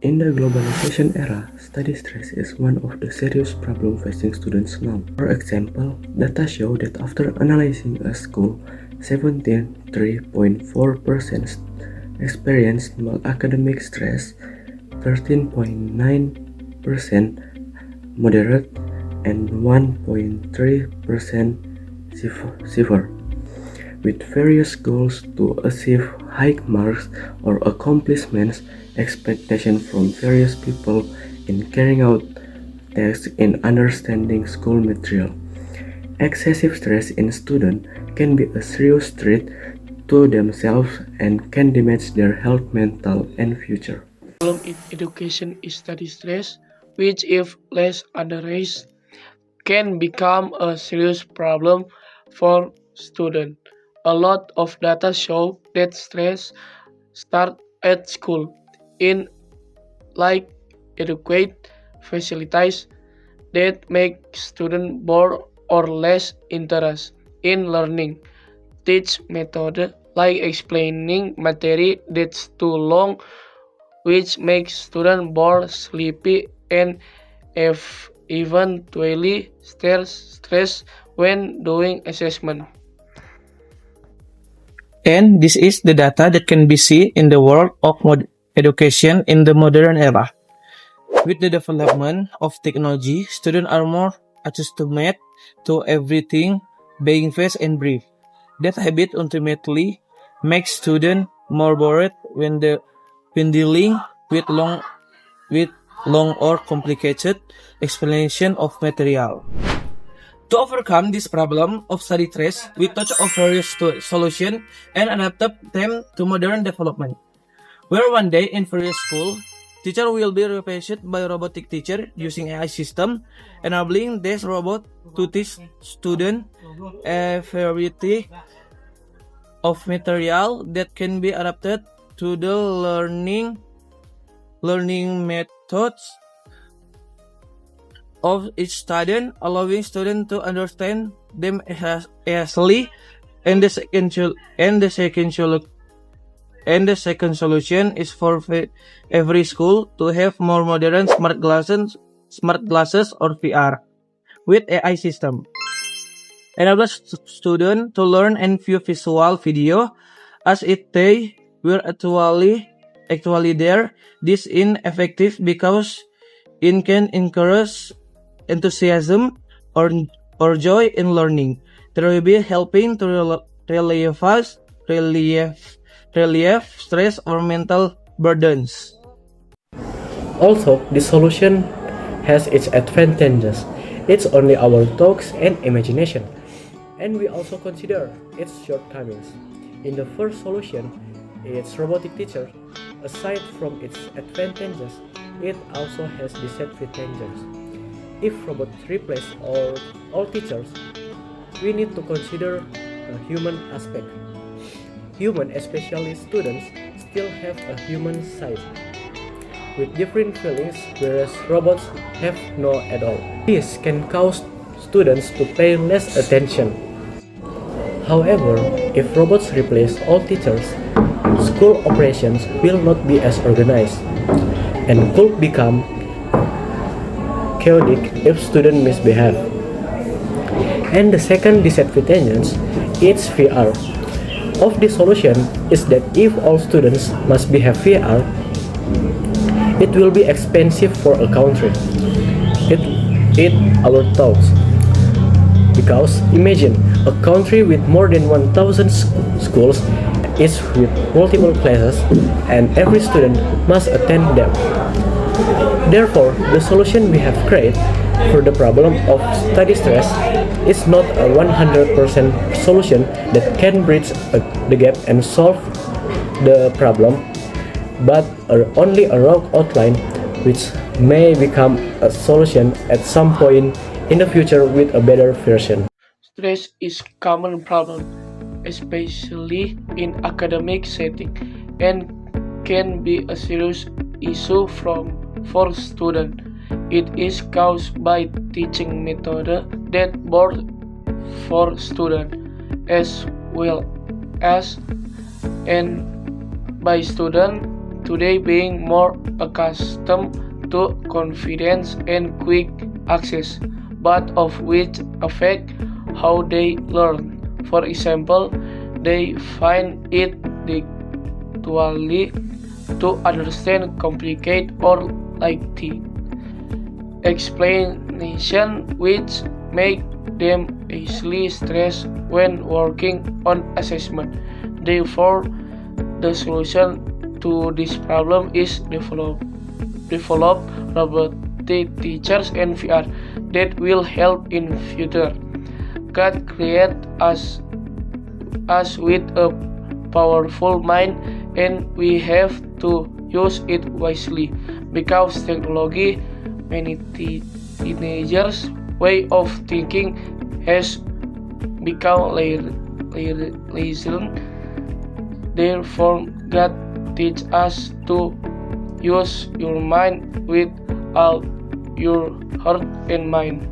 In the globalization era, study stress is one of the serious problems facing students now. For example, data show that after analyzing a school, 73.4% experienced academic stress, 13.9% moderate, and 1.3% severe, with various goals to achieve high marks or accomplishments, expectations from various people in carrying out tasks in understanding school material. Excessive stress in students can be a serious threat to themselves and can damage their health, mental, and future. Problem in education is study stress, which, if less addressed, can become a serious problem for students. A lot of data show that stress starts at school, in like adequate facilities that make students bored or less interested in learning. Teach method like explaining material that's too long, which makes students bored, sleepy, and eventually stressed when doing assessment. And this is the data that can be seen in the world of education in the modern era. With the development of technology, students are more accustomed to everything being fast and brief. That habit ultimately makes students more bored when dealing with long or complicated explanation of material. To overcome this problem of study stress, we touch on various solutions and adapted them to modern development. Where one day in various school, teacher will be replaced by robotic teacher using AI system, enabling this robot to teach students a variety of material that can be adapted to the learning methods of each student, allowing students to understand them easily. And the second solution is for every school to have more modern smart glasses or VR with AI system. Enable students to learn and view visual video as if they were actually there. This is effective because it can encourage enthusiasm or joy in learning. There will be helping to relieve stress or mental burdens. Also, this solution has its advantages. It's only our thoughts and imagination, and we also consider its shortcomings. In the first solution, its robotic teacher, aside from its advantages, it also has disadvantages. If robots replace all teachers, we need to consider the human aspect. Humans, especially students, still have a human side with different feelings, whereas robots have no at all. This can cause students to pay less attention. However, if robots replace all teachers, school operations will not be as organized and could become chaotic if students misbehave. And the second disadvantage is VR. Of this solution is that if all students must behave VR, it will be expensive for a country. It our thoughts. Because imagine a country with more than 1,000 schools, each with multiple classes, and every student must attend them. Therefore, the solution we have created for the problem of study stress is not a 100% solution that can bridge the gap and solve the problem, but only a rough outline which may become a solution at some point in the future with a better version. Stress is a common problem, especially in academic setting, and can be a serious issue for students. It is caused by teaching methods that bore for students as well as and by students today being more accustomed to confidence and quick access, but of which affect how they learn. For example, they find it difficult to understand complicated or lengthy explanation, which make them easily stressed when working on assessment. Therefore, the solution to this problem is develop robotic teachers and VR that will help in future. God created us with a powerful mind, and we have to use it wisely, because technology, many teenagers' way of thinking has become lazy. Therefore, God teach us to use your mind with all your heart and mind.